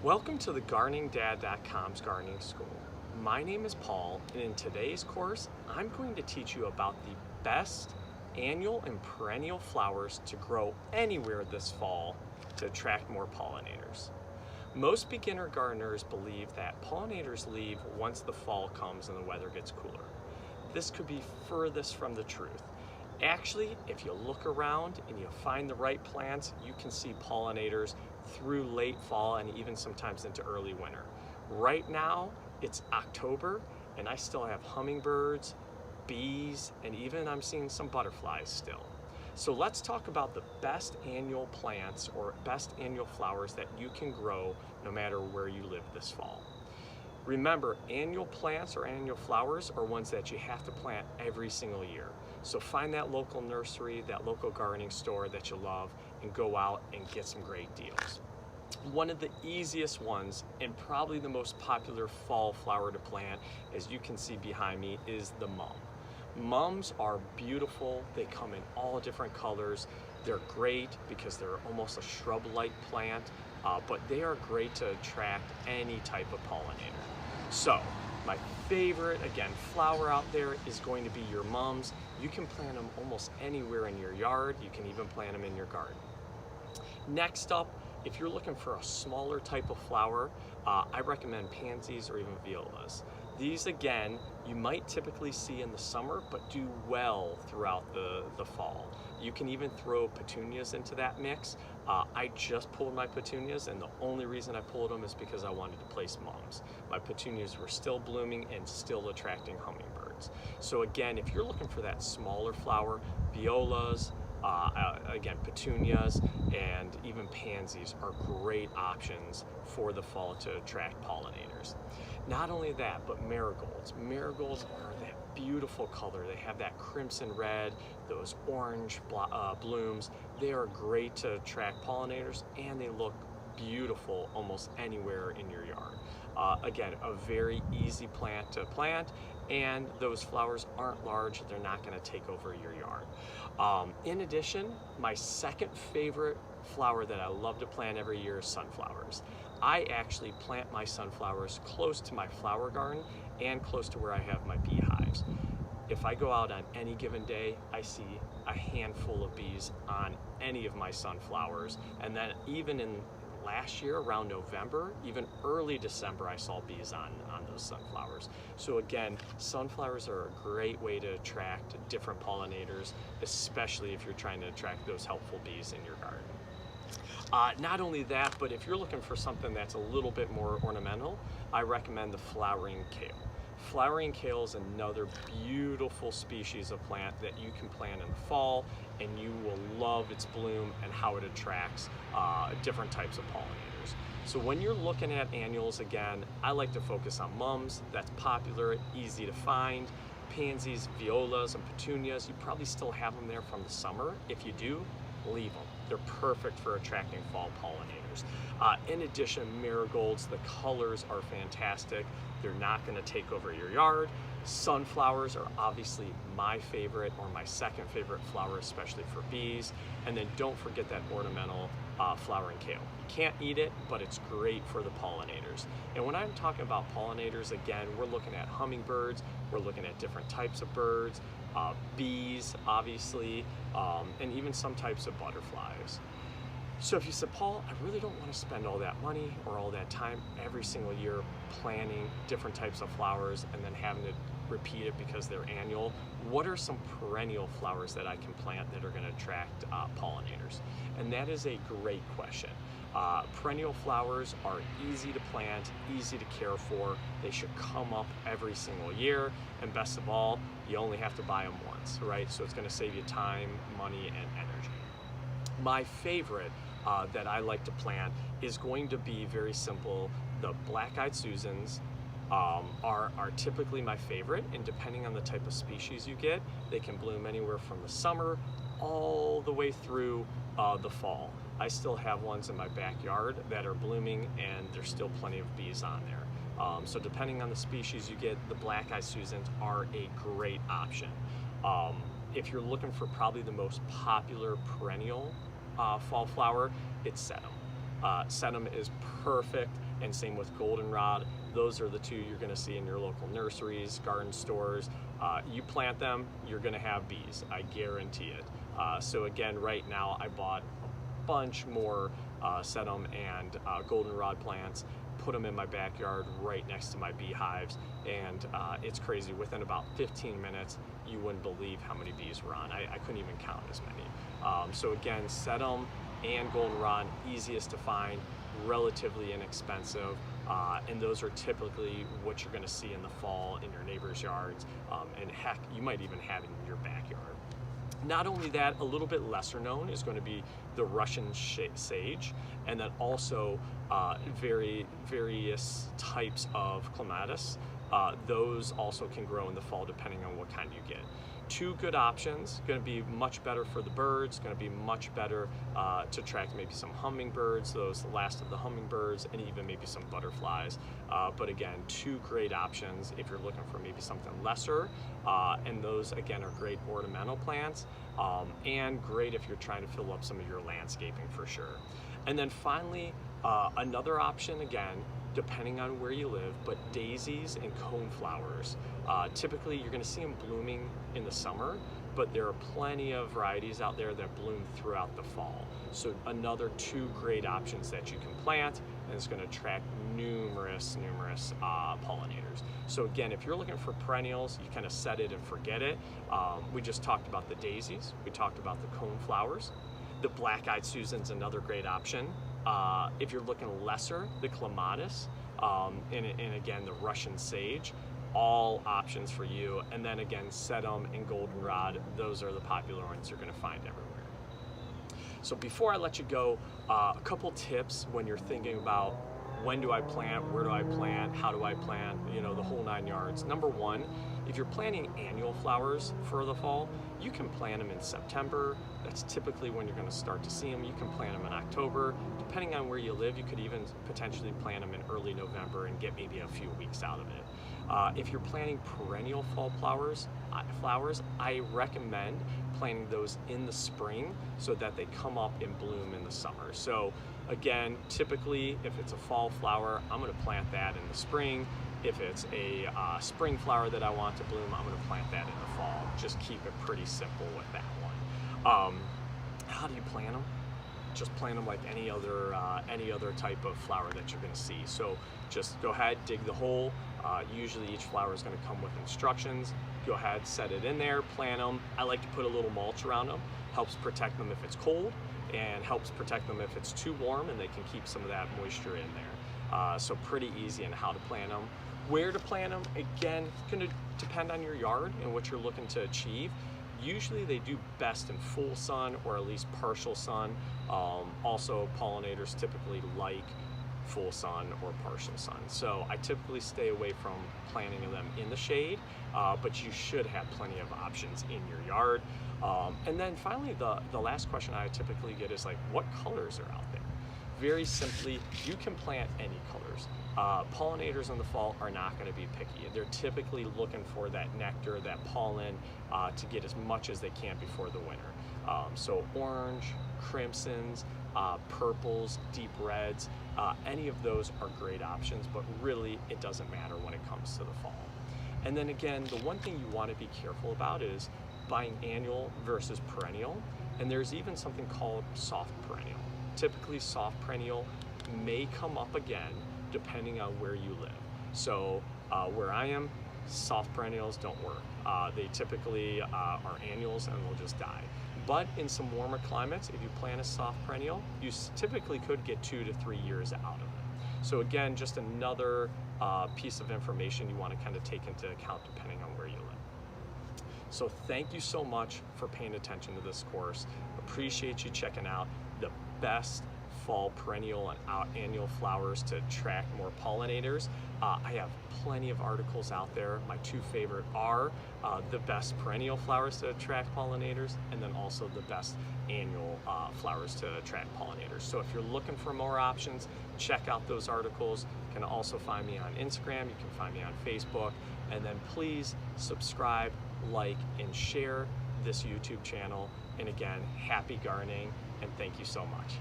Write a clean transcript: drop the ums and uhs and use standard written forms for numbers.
Welcome to the GardeningDad.com's Gardening School. My name is Paul, and in today's course, I'm going to teach you about the best annual and perennial flowers to grow anywhere this fall to attract more pollinators. Most beginner gardeners believe that pollinators leave once the fall comes and the weather gets cooler. This could be furthest from the truth. Actually, if you look around and you find the right plants, you can see pollinators through late fall and even sometimes into early winter. Right now, it's October and I still have hummingbirds, bees, and even I'm seeing some butterflies still. So let's talk about the best annual plants or best annual flowers that you can grow no matter where you live this fall. Remember, annual plants or annual flowers are ones that you have to plant every single year. So find that local nursery, that local gardening store that you love, and go out and get some great deals. One of the easiest ones and probably the most popular fall flower to plant, as you can see behind me, is the mum. Mums are beautiful. They come in all different colors. They're great because they're almost a shrub-like plant, but they are great to attract any type of pollinator. So my favorite, again, flower out there is going to be your mums. You can plant them almost anywhere in your yard. You can even plant them in your garden. Next up, if you're looking for a smaller type of flower, I recommend pansies or even violas. These, again, you might typically see in the summer, but do well throughout the fall. You can even throw petunias into that mix. I just pulled my petunias, and the only reason I pulled them is because I wanted to place mums. My petunias were still blooming and still attracting hummingbirds. So again, if you're looking for that smaller flower, violas, again, petunias and even pansies are great options for the fall to attract pollinators. Not only that, but marigolds. Marigolds are that beautiful color. They have that crimson red, those orange blooms. They are great to attract pollinators, and they look beautiful almost anywhere in your yard. Again, a very easy plant to plant, and those flowers aren't large. They're not going to take over your yard. In addition, my second favorite flower that I love to plant every year is sunflowers. I actually plant my sunflowers close to my flower garden and close to where I have my beehives. If I go out on any given day, I see a handful of bees on any of my sunflowers, and then even in last year around November, even early December, I saw bees on those sunflowers. So again, sunflowers are a great way to attract different pollinators, especially if you're trying to attract those helpful bees in your garden. Not only that, but if you're looking for something that's a little bit more ornamental, I recommend the flowering kale. Flowering kale is another beautiful species of plant that you can plant in the fall, and you will love its bloom and how it attracts different types of pollinators. So when you're looking at annuals, again, I like to focus on mums. That's popular, easy to find. Pansies, violas, and petunias, you probably still have them there from the summer. If you do, leave them. They're perfect for attracting fall pollinators. In addition, marigolds, the colors are fantastic. They're not going to take over your yard. Sunflowers are obviously my favorite, or my second favorite flower, especially for bees. And then don't forget that ornamental flowering kale. You can't eat it, but it's great for the pollinators. And when I'm talking about pollinators, again, we're looking at hummingbirds, we're looking at different types of birds, bees, obviously, and even some types of butterflies. So if you said, Paul, I really don't want to spend all that money or all that time every single year planting different types of flowers and then having to repeat it because they're annual, what are some perennial flowers that I can plant that are going to attract pollinators? And that is a great question. Perennial flowers are easy to plant, easy to care for. They should come up every single year, and best of all, you only have to buy them once, right? So it's going to save you time, money, and energy. My favorite that I like to plant is going to be very simple. The black-eyed Susans are typically my favorite, and depending on the type of species you get, they can bloom anywhere from the summer all the way through the fall. I still have ones in my backyard that are blooming, and there's still plenty of bees on there. So depending on the species you get, the black-eyed Susans are a great option. If you're looking for probably the most popular perennial fall flower, it's sedum. Sedum is perfect, and same with goldenrod. Those are the two you're going to see in your local nurseries, garden stores. You plant them, you're going to have bees. I guarantee it. So again, right now I bought a bunch more sedum and goldenrod plants, put them in my backyard right next to my beehives, and it's crazy. Within about 15 minutes, you wouldn't believe how many bees were on. I couldn't even count as many. So again, sedum and goldenrod, easiest to find, relatively inexpensive, and those are typically what you're going to see in the fall in your neighbors' yards, and heck, you might even have it in your backyard. Not only that, a little bit lesser known is going to be the Russian sage, and then also various types of clematis. Those also can grow in the fall depending on what kind you get. Two good options, going to be much better for the birds, going to be much better to attract maybe some hummingbirds, those last of the hummingbirds, and even maybe some butterflies. But again, two great options if you're looking for maybe something lesser, and those again are great ornamental plants, and great if you're trying to fill up some of your landscaping for sure. And then finally, another option again, depending on where you live, but daisies and coneflowers. Typically you're going to see them blooming in the summer, but there are plenty of varieties out there that bloom throughout the fall. So another two great options that you can plant, and it's going to attract numerous pollinators. So again, if you're looking for perennials, you kind of set it and forget it. We just talked about the daisies, we talked about the coneflowers. The black-eyed Susan's another great option. If you're looking lesser, the clematis, and again, the Russian sage, all options for you. And then again, sedum and goldenrod, those are the popular ones you're gonna find everywhere. So before I let you go, a couple tips when you're thinking about when do I plant, where do I plant, how do I plant, you know, the whole 9 yards. Number one, if you're planting annual flowers for the fall, you can plant them in September. That's typically when you're going to start to see them. You can plant them in October. Depending on where you live, you could even potentially plant them in early November and get maybe a few weeks out of it. If you're planting perennial fall flowers, I recommend planting those in the spring so that they come up and bloom in the summer. So again, typically if it's a fall flower, I'm going to plant that in the spring. If it's a spring flower that I want to bloom, I'm going to plant that in the fall. Just keep it pretty simple with that one. How do you plant them? Just plant them like any other type of flower that you're going to see. So just go ahead, dig the hole. Usually each flower is going to come with instructions. Go ahead, set it in there, plant them. I like to put a little mulch around them. Helps protect them if it's cold, and helps protect them if it's too warm, and they can keep some of that moisture in there. So pretty easy in how to plant them. Where to plant them, again, it's going to depend on your yard and what you're looking to achieve. Usually they do best in full sun or at least partial sun. Also, pollinators typically like full sun or partial sun. So I typically stay away from planting them in the shade, but you should have plenty of options in your yard. And then finally, the last question I typically get is like, what colors are out there? Very simply, you can plant any colors. Pollinators in the fall are not going to be picky. They're typically looking for that nectar, that pollen, to get as much as they can before the winter. So orange, crimsons, purples, deep reds, any of those are great options, but really it doesn't matter when it comes to the fall. And then again, the one thing you want to be careful about is buying annual versus perennial, and there's even something called soft perennial. Typically soft perennial may come up again depending on where you live. So where I am, soft perennials don't work. They typically are annuals and they'll just die. But in some warmer climates, if you plant a soft perennial, you typically could get 2 to 3 years out of it. So again, just another piece of information you want to kind of take into account depending on where you live. So thank you so much for paying attention to this course. Appreciate you checking out the best fall perennial and annual flowers to attract more pollinators. I have plenty of articles out there. My 2 favorite are the best perennial flowers to attract pollinators, and then also the best annual flowers to attract pollinators. So if you're looking for more options, check out those articles. You can also find me on Instagram, you can find me on Facebook, and then please subscribe, like, and share this YouTube channel. And again, happy gardening, and thank you so much.